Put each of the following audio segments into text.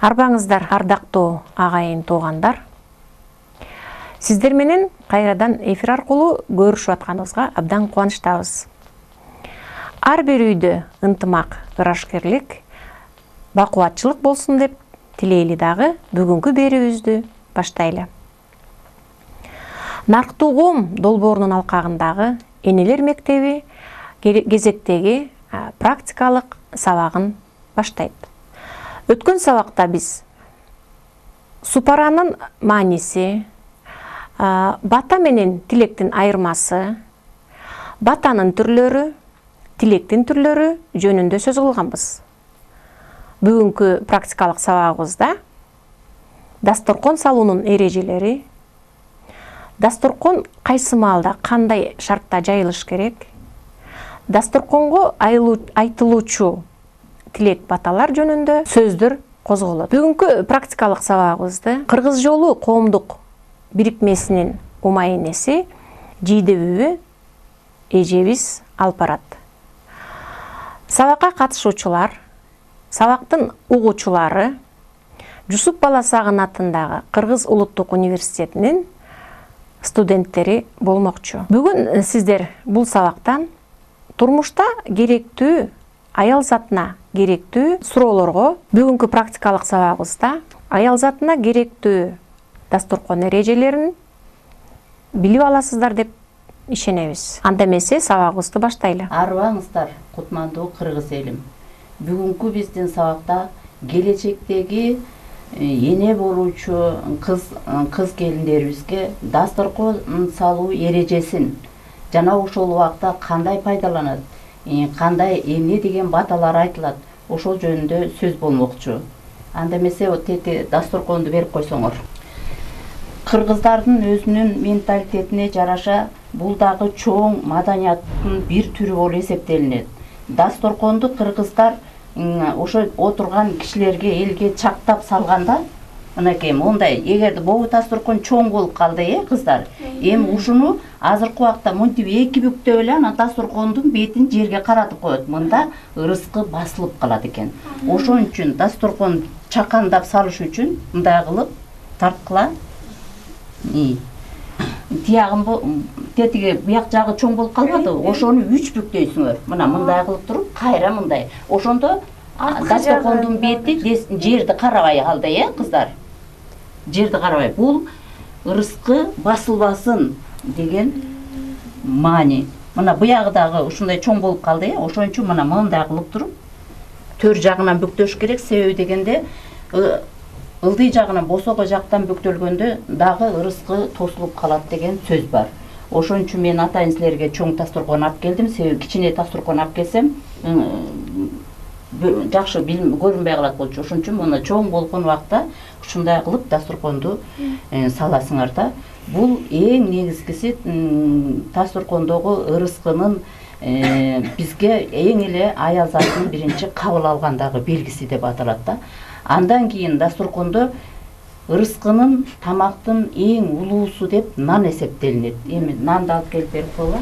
Арбаңыздар, ардактуу агайын туугандар. Сиздер менен кайрадан эфир аркылуу көрүшүп атканыбызга абдан кубанычтабыз. Ар бир үйдө ынтымак, ырашкерлик, бакубатчылык болсун деп тилейли дагы бүгүнкү берүүбүздү баштайлы. Нарктуу коом долбоорунун алкагындагы Энелер мектеби кезектеги практикалык сабагын баштайт. Өткөн сабакта биз супаранын мааниси, бата менен тилектин айырмасы, батанын түрлөрү, тилектин түрлөрү жөнүндө сөз кылганбыз. Бүгүнкү практикалык сабагыбызда дасторкон салуунун эрежелери, дасторкон кайсы маалда кандай шартта жайылыш керек, дасторконго айтылуучу тилек баталар жөнүндө сөздөр козголот. Бүгүнкү практикалык сабагыбызды Кыргыз жолу коомдук бирикмесинин умайынеси жийдебүбү эжебиз алып барат. Сабакка катышуучулар, сабактын угуучулары Жусуп Баласагын атындагы Кыргыз улуттук университетинин студенттери болмокчу. Бүгүн сиздер бул сабактан турмушта керектүү, аял затына керектүү суроолорго, бүгүнкү практикалык сабагыбызда аял затына керектүү дасторкон эрежелерин билип аласыздар деп ишенебиз. Анда эмесе сабагыбызды баштайлы. Арыбаңыздар, кутмандуу кыргыз элим. Бүгүнкү биздин сабакта келечектеги эне болуучу кыз келиндерибизге дасторкон салуу эрежесин жана ошол убакта кандай пайдаланат, кандай эмне деген баталар айтылат, ошол жөнүндө сөз болмокчу. Анда эмесе тети дасторконду берип койсоңор. Кыргыздардын өзүнүн менталитетине жараша бул дагы чоң маданияттын бир түрү болуп эсептелинет. Дасторконду кыргыздар ошо отурган кишилерге, элге чактап салганда, мынакей мондай, эгерде могу дасторкон чоң болуп калды, кыздар, эми ушуну азыркы убакта монтип эки бүктөп эле анан дасторкондун бетин жерге каратып коет. Мында ырыскы басылып калат экен. Ошон үчүн дасторкон чакандап салыш үчүн мындай кылып тарткыла. Тиягын тетиги буяк жагы чоң болуп калбады, ошону 3 бүктөйсүңөр. Мына мындай кылып туруп, кайра мындай. Ошондо дасторкондун бети жерди карабай калды, кыздар. Жерди карабай. Бул ырыскы басылбасын деген маани. Мына буягы дагы ушундай чоң болуп калды, ошон үчүн мына мындай кылып туруп, төр жагынан бүктөш керек. Себеби дегенде ылдый жагынан босого жактан бүктөлгөндө дагы ырыскы тосулуп калат деген сөз бар. Ошон үчүн мен атайын силерге чоң дасторкон алып келдим. Себеби кичине дасторкон алып келсем жакшы көрүнбөй калат болчу. Ошон үчүн мына чоң болгон убакта ушундай кылып дасторконду саласыңар да. Бул эң негизгиси дасторкондогу ырыскынын бизге эң эле аял затынын биринчи кабыл алгандагы белгиси деп аталат да. Андан кийин дасторкондо ырыскынын, тамактын эң улуусу деп нан эсептелинет. Эми нанды алып келип берип койгула.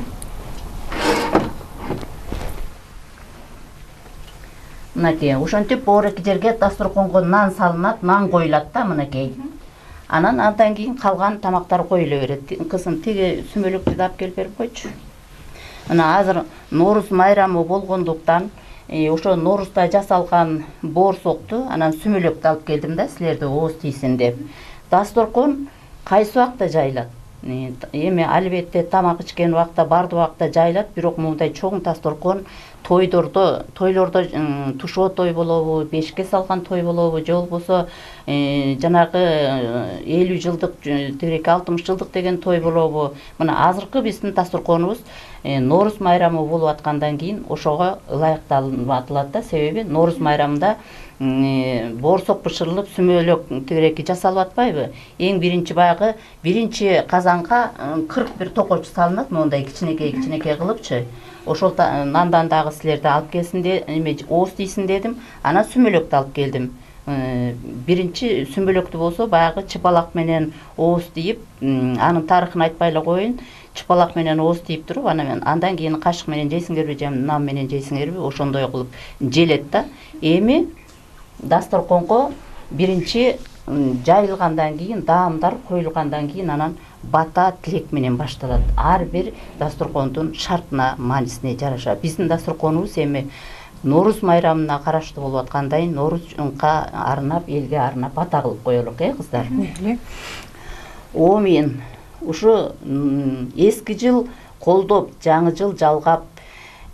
Мынакей, ошентип боореки жерге дасторконго нан салынат, нан коюлат да, мынакей. Анан андан кийин калган тамактар коюла берет. Кызым, тиги сүмөлөктү да алып келип берип койчу. Мына азыр Норуз майрамы болгондуктан ошо Норузда жасалган боорсокту, анан сүмөлөктү алып келдим да, силерде ооз тийсин деп. Дасторкон кайсы убакта жайылат? Эми албетте тамак ичкен убакта, бардык убакта жайылат, бирок мындай чоң дасторкон тойлордо тушоо той болобу, бешке салган той болобу, же болбосо жанагы 50 жылдык, тиреки 60 жылдык деген той болобу. Мына азыркы биздин дасторконубуз Норуз майрамы болуп аткандан кийин ошого ылайыкталат да. Себеби Норуз майрамында боорсок бышырылып, сүмөлөк тиреки жасалып атпайбы? Эң биринчи баягы биринчи казанга 41 токоч салынат, мондай кичинекей кылыпчы. Ошол нандан дагы силерди алып келсин де, эме ооз тийсин дедим. Анан сүмөлөктү алып келдим. Биринчи сүмөлөктү болсо баягы чыпалак менен ооз тийип, анын тарыхын айтпай эле коеюн. Чыпалак менен ооз тийип туруп, андан кийин кашык менен жейсиңерби, же нан менен жейсиңерби, ошондой кылып желет да. Эми дасторконго биринчи жайылгандан кийин, даамдар коюлгандан кийин анан бата тилек менен башталат. Ар бир дасторкондун шартына, маанисине жараша. Биздин дасторконубуз эми Норуз майрамына караштуу болуп аткандай, Норузга арнап, элге арнап бата кылып коелук, кыздар. Мен ушу эски жыл колдоп, жаңы жыл жалгап,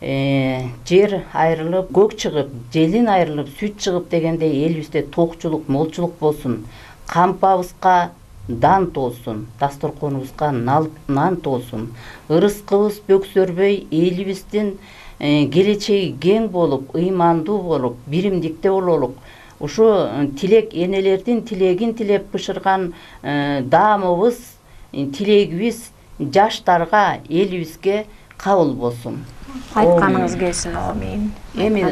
жер айрылып, көк чыгып, желин айрылып, сүт чыгып дегенде элибизде токчулук, молчулук болсун. Кампабызга дан толсун, дасторконубузга нан толсун. Ырыскыбыз бөксөрбөй, элибиздин келечеги кең болуп, ыймандуу болуп, биримдикте бололук. Ушу тилек, энелердин тилегин тилеп бышырган даамыбыз, тилегибиз жаштарга, элибизге кабыл болсун. Айтканыңыз келсин, амин. Эми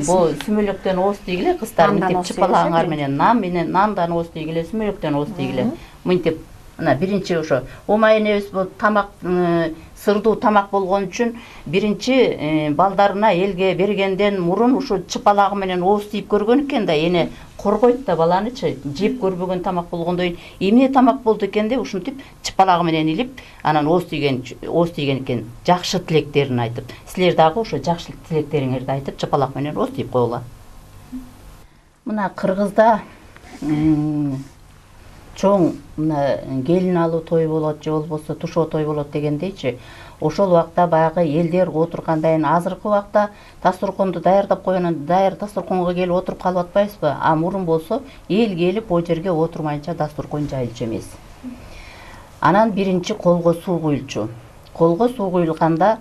бул сүмөлөктөн ооз тийгиле, кыздар, мынтип чыпалаңар менен, нандан ооз тийгиле, сүмөлөктөн ооз тийгиле. Мынтип, мына биринчи ошо Ома энебиз бул тамак, сырдуу тамак болгон үчүн биринчи балдарына элге бергенден мурун ушу чыпалагы менен ооз тийип көргөн экен да, эне коргойт да баланычы, жеп көрбөгөн тамак болгондон кийин эмне тамак болду экен деп ушинтип чыпалагы менен илип, анан ооз тийген экен, жакшы тилектерин айтып. Силер дагы ошо жакшы тилектериңерди айтып, чыпалак менен ооз тийип койгула. Мына Кыргызда чоң мына келин алуу той болот, же болбосо тушоо той болот дегендейчи, ошол убакта баягы элдер отургандан азыркы убакта дасторконду даярдап койгондон даяр дасторконго келип отуруп калып атпайбызбы? А мурун болсо эл келип о жерге отурмайынча дасторкон жайылчу эмес. Анан биринчи колго суу куюлчу. Колго суу куюлганда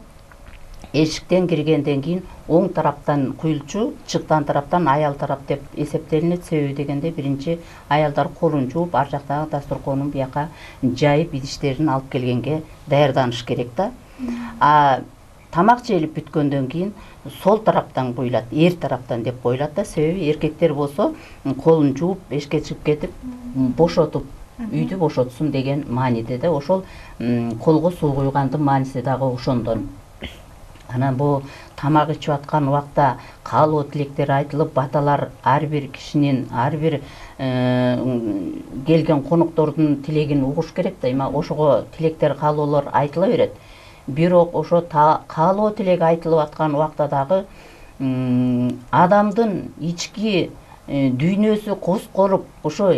эшиктен киргенден кийин оң тараптан куюлчу, чыктан тараптан аял тарап деп эсептелинет. Себеби дегенде биринчи аялдар колун жууп, ар жактагы дасторконун бияка жайып, идиштерин алып келгенге даярданыш керек да. А тамак жээлип бүткөндөн кийин сол тараптан куюлат, эр тараптан деп коюлат да. Себеби эркектер болсо колун жууп, эшикке чыгып кетип, бошотуп, үйдү бошотсун деген мааниде да. Ошол колго суу куйгандын мааниси дагы ошондон. Анан бул тамак ичип аткан убакта каалоо тилектер айтылып, баталар ар бир кишинин, ар бир келген коноктордун тилегин угуш керек да. Ошого тилектер, каалоолор айтыла берет. Бирок ошо каалоо тилек айтылып аткан убакта дагы адамдын ички дүйнөсү козголуп, ошо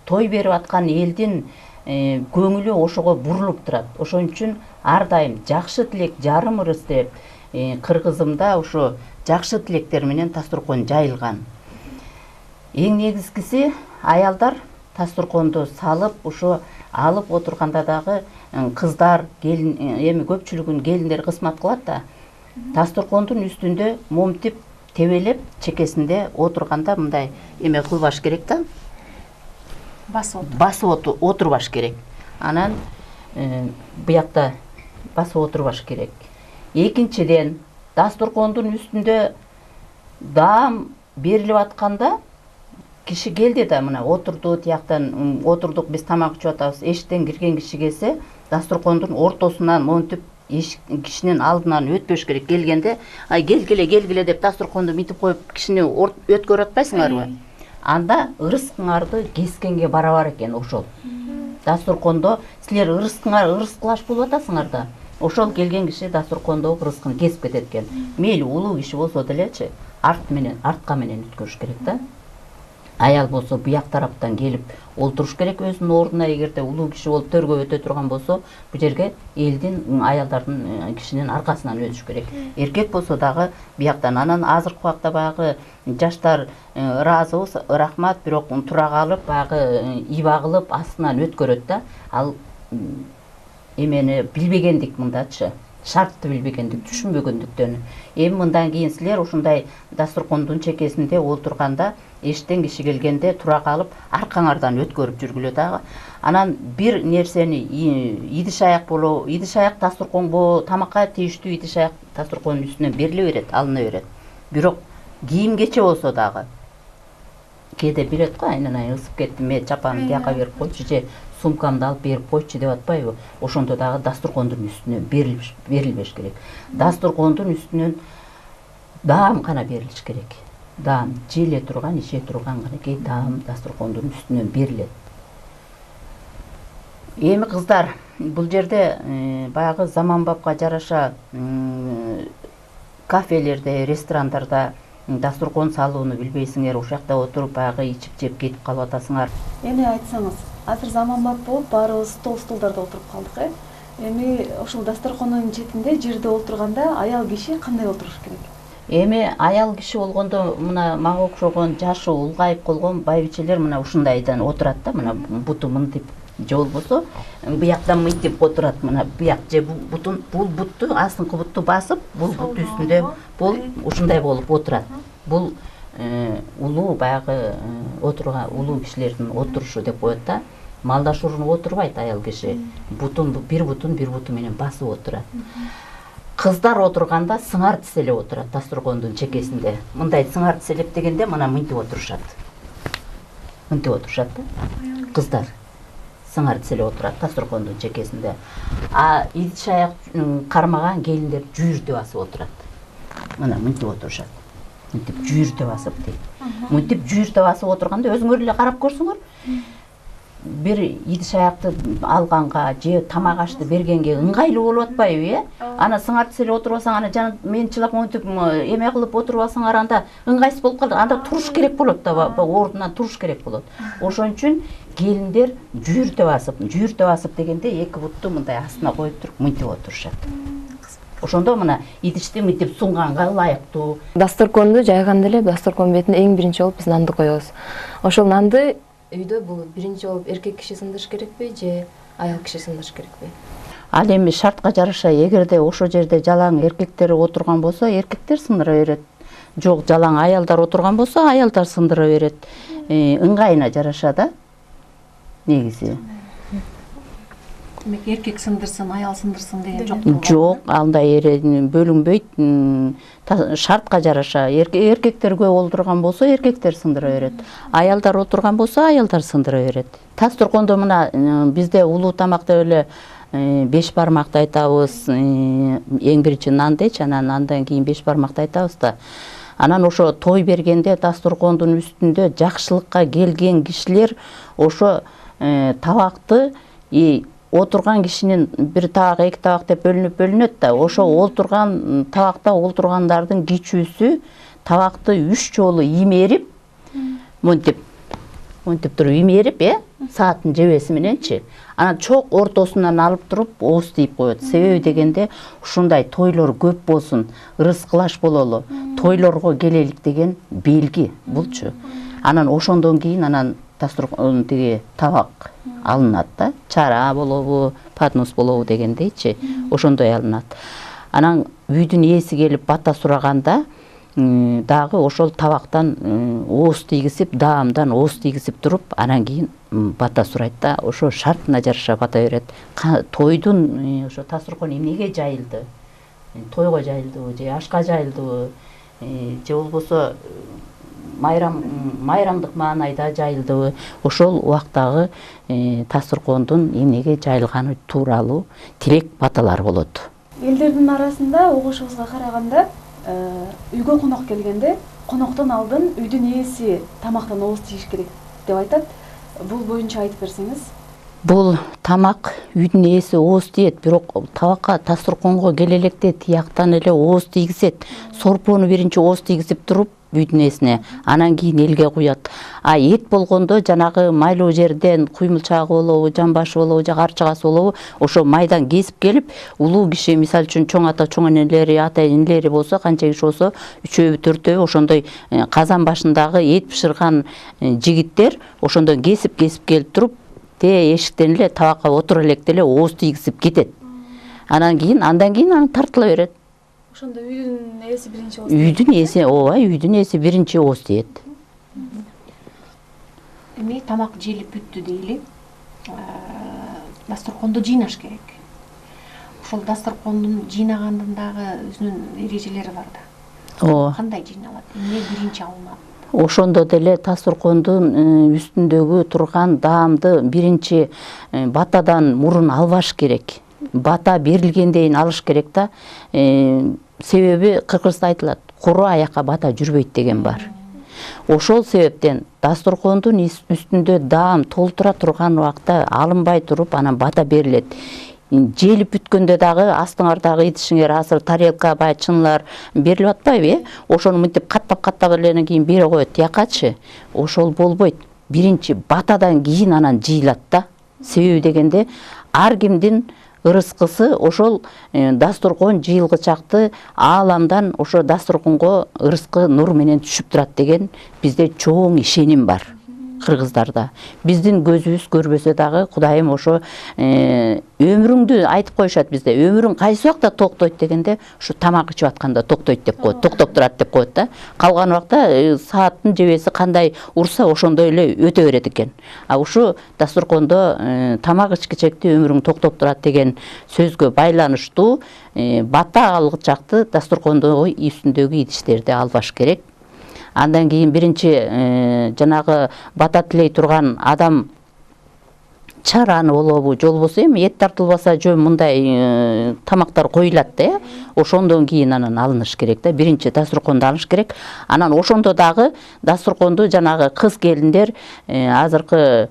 той берип аткан элдин көңүлү ошого бурулуп турат. Ошон үчүн ар дайым жакшы тилек жарым ырыс деп Кыргызымда ошо жакшы тилектер менен дасторкон жайылган. Эң негизгиси аялдар дасторконду салып, ошо алып отурганда дагы кыздар, келин, эми көпчүлүгүн келиндер кызмат кылат да. Дасторкондун үстүндө момтип тебелеп, чекесинде отурганда мындай эме кылбаш керек да. Басып отурбаш керек. Анан буякта басып отурбаш керек. Экинчиден, дасторкондун үстүндө даам берилип атканда киши келди да, мына отурду, тияктан отурдук, биз тамак ичип атабыз. Эшиктен кирген киши келсе, дасторкондун ортосунан монтип кишинин алдынан өтпөш керек. Келгенде, ай келгиле деп дасторконду митип коюп кишини өткөрүп атпайсыңарбы? Анда ырыскыңарды кескенге барабар экен ошол. Дасторкондо силер ырыскылаш болуп атасыңар да. Ошол келген киши дасторкондогу ырыскын кесип кетет экен. Мейли улуу киши болсо делечи, артка менен өткөрүш керек да. Аял болсо буяк тараптан келип олтуруш керек өзүнүн ордуна. Эгерде улуу киши болуп төргө өтө турган болсо, бу жерге элдин, аялдардын, кишинин аркасынан өтүш керек. Эркек болсо дагы бияктан. Анан азыркы убакта баягы жаштар ыраазыбыз, рахмат, бирок тура калып, баягы иба кылып астынан өткөрөт да. Ал эмени билбегендик мындачы. Шартты билбегендик, түшүнбөгөндүктөн. Эми мындан кийин силер ушундай дасторкондун чекесинде олтурганда, эштен киши келгенде тура калып, аркаңардан өткөрүп жүргүлө дагы. Анан бир нерсени идиш аяк болобу, идиш аяк дасторконго, тамакка тийиштүү идиш аяк дасторкондун үстүнөн бериле берет, алына берет. Бирок кийим кече болсо дагы кээде билет го, айнан ысып кеттим, мен чапанымды тияка берип койчу, же сумкамды алып берип койчу деп атпайбы? Ошондо дагы дасторкондун үстүнөн берилбеш керек. Дасторкондун үстүнөн даам гана берилиш керек. даам желе турган, ише турган кынакей даам дасторкондун үстүнөн берилет. Эми кыздар, бул жерде баягы заманбапка жараша кафелерде, ресторандарда дасторкон салууну билбейсиңер, ошол жакта отуруп баягы ичип жеп кетип калып атасыңар. Эми айтсаңыз, азыр заманбап болуп баарыбыз столдарда отуруп калдык, Эми ошол дасторкондун четинде жерде отурганда аял киши кандай отуруш керек? Эми аял киши болгондо мына мага окшогон жашы улгайып калган байбичелер мына ушундайдан отурат да, мына буту мынтип же болбосо бияктан мынтип отурат, мына бияк же бул бутту, астыңкы бутту басып, бул бут үстүндө бул ушундай болуп отурат. Бул улуу баягы отурган улуу кишилердин отурушу деп коет да. Малдаш уруну отурбайт аял киши. Bir бутун менен басып отурат. Кыздар отурганда сыңар тиселеп отурат дасторкондун чекесинде. Мындай сыңар тиселеп дегенде мына мынтип отурушат. Мынтип отурушат да. Кыздар сыңар тиселеп отурат дасторкондун чекесинде. А идиш аяк кармаган келиндер жүйүртө басып отурат. Мына мынтип отурушат. Мынтип жүйүртө басып дейт. Мынтип жүйүртө басып отурганда өзүңөр эле карап көрсөңөр, бир идиш аякты алганга же тамак ашты бергенге ыңгайлуу болуп атпайбы, Ана сыңар тиселеп отурбасаң, ана жана мен чылап монтип эме кылып отурбасаңар, анда ыңгайсыз болуп калды. Анда туруш керек болот да, ордунан туруш керек болот. Ошон үчүн келиндер жүйүртө басып дегенде эки бутту мындай астына коюп туруп мынтип отурушат. Ошондо мына идишти мынтип сунганга ылайыктуу. Дасторконду жайганда эле дасторкон бетине эң биринчи болуп биз нанды коебуз. Ошол нанды үйдө бул биринчи болуп эркек киши сындырыш керекпи же аял киши сындырыш керекпи? Ал эми шартка жараша, эгерде ошол жерде жалаң эркектер отурган болсо, эркектер сындыра берет. Жок, жалаң аялдар отурган болсо, аялдар сындыра берет. Ыңгайына жараша да. Негизи. Демек эркек сындырсын, аял сындырсын деген жок. Жок, андай бөлүнбөйт. Шартка жараша, эркектерге олдурган болсо, эркектер сындыра берет. Аялдар отурган болсо, аялдар сындыра берет. Дасторкондо мына бизде улуу тамакта эле 5 бармакты айтабыз, эң биринчи нандечи, анан андан кийин 5 бармакты айтабыз да. Анан ошо той бергенде дасторкондун үстүндө жакшылыкка келген кишилер ошо табакты отурган кишинин бир табак, эки табак деп бөлүнөт да. Ошо олтурган табакта олтургандардын кичүүсү табакты 3 жолу имерип, монтип туруп имерип, сааттын жебеси мененчи. Анан чок ортосунан алып туруп ооз тийип коет. Себеби дегенде ушундай тойлор көп болсун, ырыс кылаш бололу, тойлорго келелик деген белги булчу. Анан ошондон кийин анан дасторкон тиги табак алынат да. Чара болобу, поднос болобу дегендейчи, ошондой алынат. Анан үйдүн ээси келип бата сураганда дагы ошол табактан ооз тийгизип, даамдан ооз тийгизип туруп, анан кийин бата сурайт да. Ошо шартына жараша бата берет. Тойдун ошо дасторкон эмнеге жайылды? Тойго жайылдыбы же ашка жайылдыбы? Же болбосо майрамдык маанайда жайылдыбы? Ошол убактагы дасторкондун эмнеге жайылганы тууралуу тилек баталар болот. Элдердин арасында угушубузга караганда үйгө конок келгенде коноктон алдын үйдүн ээси тамактан ооз тийиш керек деп айтат. Бул боюнча айтып берсеңиз. Бул тамак үйдүн ээси ооз тийет, бирок табакка дасторконго келе электе тияктан эле ооз тийгизет. Сорпону биринчи ооз тийгизип туруп үйдүн ээсине, анан кийин элге куят. А эт болгондо жанагы майлуу жерден куймулчагы болобу, жамбашы болобу, же карчыгасы болобу, ошо майдан кесип келип, улуу киши, мисалы үчүн чоң ата, чоң энелери, ата энелери болсо, канча киши болсо, 3-бү 4-бү ошондой казан башындагы эт бышырган жигиттер ошондон кесип келип туруп, эшиктен эле табакка отура электе эле ооз тийгизип кетет. Андан кийин тартыла берет. Ошондо үйдүн ээси биринчи ооз. Үйдүн ээси биринчи ооз тийет. Эми тамак желип бүттү дейли. Дасторконду жыйнаш керек. Ошол дасторкондун жыйнагандын дагы өзүнүн эрежелери бар да. Кандай жыйналат? Эмне биринчи алынат? Ошондо деле дасторкондун үстүндөгү турган даамды биринчи батадан мурун албаш керек. Бата берилгендейин алыш керек да. Себеби кыргызда айтылат, куру аякка бата жүрбөйт деген бар. Ошол себептен дасторкондун үстүндө даам толтура турган убакта алынбай туруп анан бата берилет. Желип бүткөндө дагы астыңардагы идишиңер азыр тарелка бай чынлар берилип атпайбы, ошону мынтип каттап эленен кийин бере коет тиякачы. Ошол болбойт. Биринчи батадан кийин анан жыйылат да. Себеби дегенде ар кимдин ырыскысы ошол дасторкон жыйылгычакты ааламдан ошо дасторконго ырыскы нур менен түшүп турат деген бизде чоң ишеним бар. Кыргыздарда биздин көзүбүз көрбөсө дагы Кудайым ошо өмүрүңдү айтып коюшат бизде. Өмүрүң кайсы убакта токтойт дегенде ушу тамак ичип атканда токтойт деп коет, токтоп турат деп коет да. Калган убакта сааттын жебеси кандай урса ошондой эле өтө берет экен. А ушу дасторкондо тамак ичкичекте өмүрүң токтоп турат деген сөзгө байланыштуу бата алгычакты дасторкондо үстүндөгү идиштерди албаш керек. Андан кийин биринчи жанагы бата тилей турган адам чараны болобу, жолбосо эми эт тартылбаса жөн мындай тамактар коюлат да. Ошондон кийин анан алыныш керек да. Биринчи дасторконду алыш керек. Анан ошондо дагы дасторконду жанагы кыз келиндер азыркы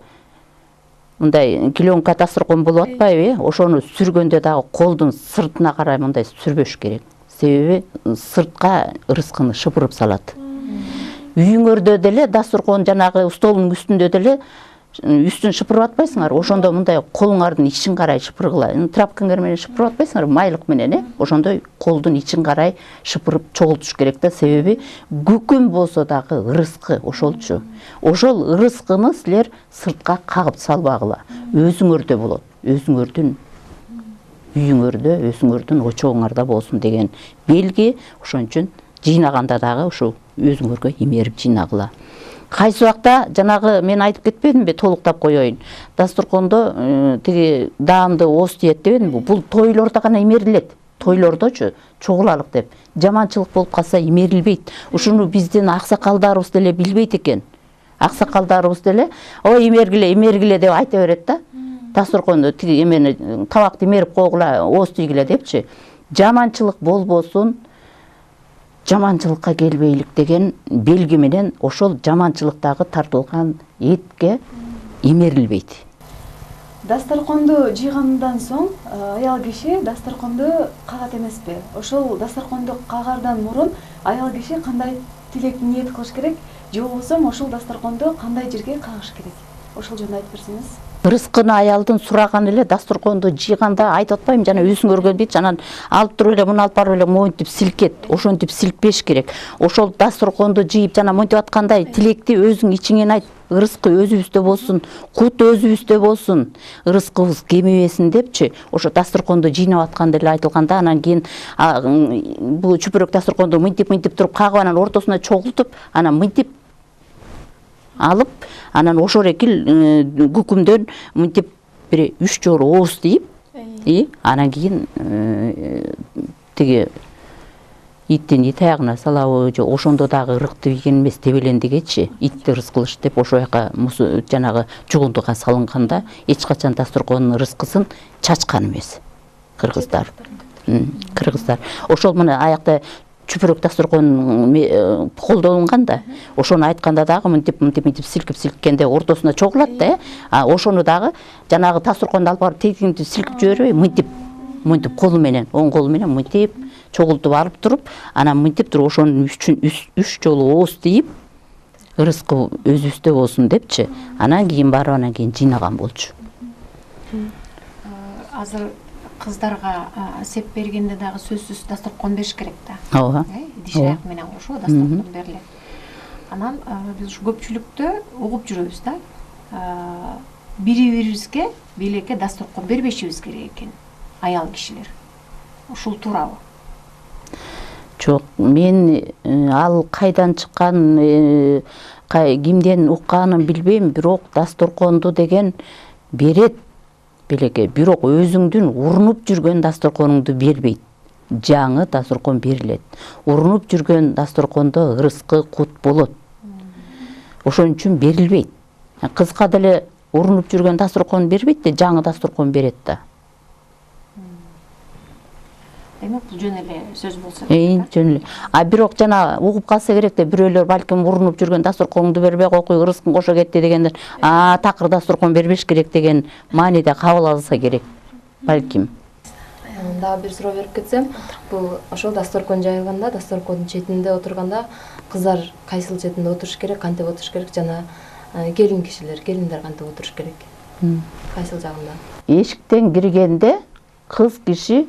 мындай клеенка дасторкон болуп атпайбы? Ошону сүргөндө дагы колдун сыртына карай мындай сүрбөш керек. Себеби сыртка ырыскыны шыпырып салат. Үйүңөрдө деле дасторкон жанагы столдун үстүндө деле үстүн шыпырып атпайсыңар. Ошондо мындай колуңардын ичин карай шыпыргыла. Трапкаңар менен шыпырып атпайсыңар, майлык менен, ошондой колдун ичин карай шыпырып чогултуш керек да. Себеби күкүм болсо дагы ырыскы ошолчу. Ошол ырыскыны силер сыртка кагып салбагыла. Өзүңөрдө болот. Өзүңөрдүн үйүңөрдө, өзүңөрдүн очогуңарда болсун деген белги. Ошон үчүн жыйнаганда дагы ушу өзүңөргө имерип жыйнагыла. Кайсы убакта жанагы мен айтып кетпедимби, толуктап коеюн. Дасторкондо тиги даамды ооз тиет дебедимби? Бул тойлордо гана имерилет. Тойлордочу чогулалык деп. Жаманчылык болуп калса имерилбейт. Ушуну биздин аксакалдарыбыз деле билбейт экен. Аксакалдарыбыз деле ой имергиле деп айта берет да. Дасторкондо тиги эмени табакты имерип койгула, ооз тийгиле депчи. Жаманчылык болбосун, жаманчылыкка келбейлик деген белги менен ошол жаманчылыктагы тартылган этке имерилбейт. Дасторконду жыйгандан соң аял киши дасторконду кагат эмеспи? Ошол дасторконду кагардан мурун аял киши кандай тилек ниет кылыш керек, же болбосо ошол дасторконду кандай жерге кагыш керек? Ошол жөнүндө айтып берсеңиз. Ырыскыны аялдын сураганы эле дасторконду жыйганда айтып атпайм, жана өзүңөргө дейт, анан алып туруп эле муну алып барып эле моинтип силкет. Ошентип силкпеш керек. Ошол дасторконду жыйып жана моинтип аткандай тилекти өзүң ичиңен айт. Ырыскы өзүбүздө болсун, кут өзүбүздө болсун, ырыскыбыз кемебесин депчи. Ошо дасторконду жыйнап атканда эле айтылганда, анан кийин бул чүпүрөк дасторконду мынтип туруп кагып анан ортосуна чогултуп, анан мынтип алып, анан ошол экил күкүмдөн мынтип бир 3 жолу ооз тийип, анан кийин тиги иттин ит аягына салабы, же ошондо дагы ырыкты ийген эмес, тебелендигечи итти ырыскылыш деп ошол жака жанагы жугундуга салынганда эч качан дасторкондун ырыскысын чачкан эмес кыргыздар. Кыргыздар ошол мына аякта чүпүрөк дасторкон колдонулган да, ошону айтканда дагы мынтип силкипкенде ортосуна чогулат да. Ошону дагы жанагы дасторконду алып барып тегинтип силкип жибербей, мынтип колу менен, оң колу менен мынтип чогултуп алып туруп, анан мынтип туруп ошонун үчүн 3 жолу ооз тийип, ырыскы өзүбүздө болсун депчи. Анан кийин барып анан кийин жыйнаган болчу. Азыр кыздарга сеп бергенде дагы сөзсүз дасторкон бериш керек да. Ооба. Идиш аяк менен кошо дасторкон берилет. Анан биз ушу көпчүлүктө угуп жүрөбүз да. Бири-бирибизге белекке дасторкон бербешибиз керек экен, аял кишилер. Ушул туурабы? Жок, мен ал кайдан чыккан, кимден укканын билбейм, бирок дасторконду деген берет белекке. Бирок өзүңдүн урунуп жүргөн дасторконуңду бербейт. Жаңы дасторкон берилет. Урунуп жүргөн дасторкондо ырыскы кут болот. Ошон үчүн берилбейт. Кызга деле урунуп жүргөн дасторкон бербейт да, жаңы дасторкон берет да. демек бул жөн эле сөз болсо керек. Жөн эле. А бирок жана угуп калса керек да, бирөөлөр балким урунуп жүргөн дасторконду бербей койкуй, ырыскын кошо кетти дегендер, такыр дасторкон бербеш керек деген мааниде кабыл алса керек балким. Дагы бир суроо берип кетсем, бул ошол дасторкон жайылганда, дасторкондун четинде отурганда кыздар кайсыл четинде отуруш керек, кантип отуруш керек, жана келиндер кантип отуруш керек? Кайсыл жагында? Эшиктен киргенде кыз киши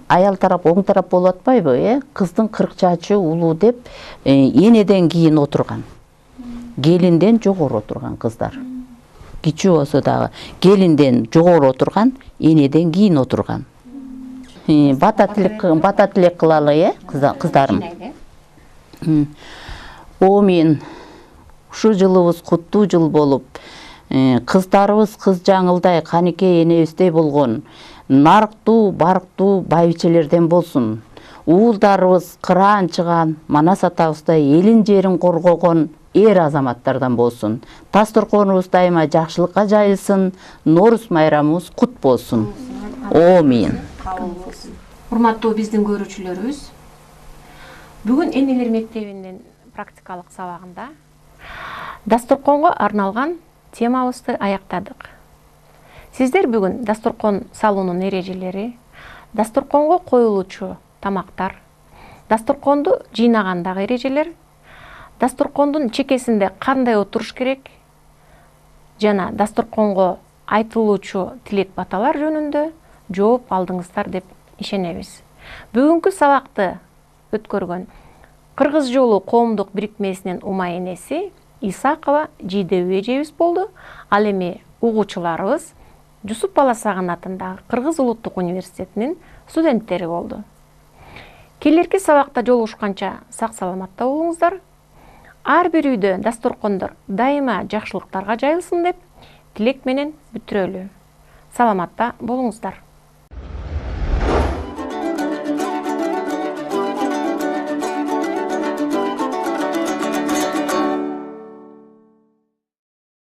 аял тарап оң тарап болуп атпайбы, кыздын кырк чачы улуу деп энеден кийин отурган. Келинден жогору отурган кыздар. Кичүү болсо дагы келинден жогору отурган, энеден кийин отурган. Бата тилек кылалы, кыздарым. Мен ушу жылыбыз куттуу жыл болуп, кыздарыбыз кыз жаңылдай, канекей энебиздей болгон, нарыктуу, барктуу байбичелерден болсун. Уулдарыбыз кыраан чыган, Манас атабыздай элин жерин коргогон эр азаматтардан болсун. Дасторконубуз дайыма жакшылыкка жайылсын, Норуз майрамыбыз кут болсун. Амин. Урматтуу биздин көрүүчүлөрүбүз, бүгүн энелер мектебинин практикалык сабагында дасторконго арналган темабызды аяктадык. Сиздер бүгүн дасторкон салуунун эрежелери, дасторконго коюлуучу тамактар, дасторконду жыйнагандагы эрежелер, дасторкондун чекесинде кандай отуруш керек жана дасторконго айтылуучу тилек баталар жөнүндө жооп алдыңыздар деп ишенебиз. Бүгүнкү сабакты өткөргөн Кыргыз жолу коомдук бирикмесинин ума энеси Исакова Жийдебүй эжебиз болду. Ал эми угуучуларыбыз Жусуп Баласагын атындагы Кыргыз улуттук университетинин студенттери болду. Келерки сабакта жолугушканча сак саламатта болуңуздар. Ар бир үйдө дасторкондор дайыма жакшылыктарга жайылсын деп тилек менен бүтүрөлү. Саламатта болуңуздар.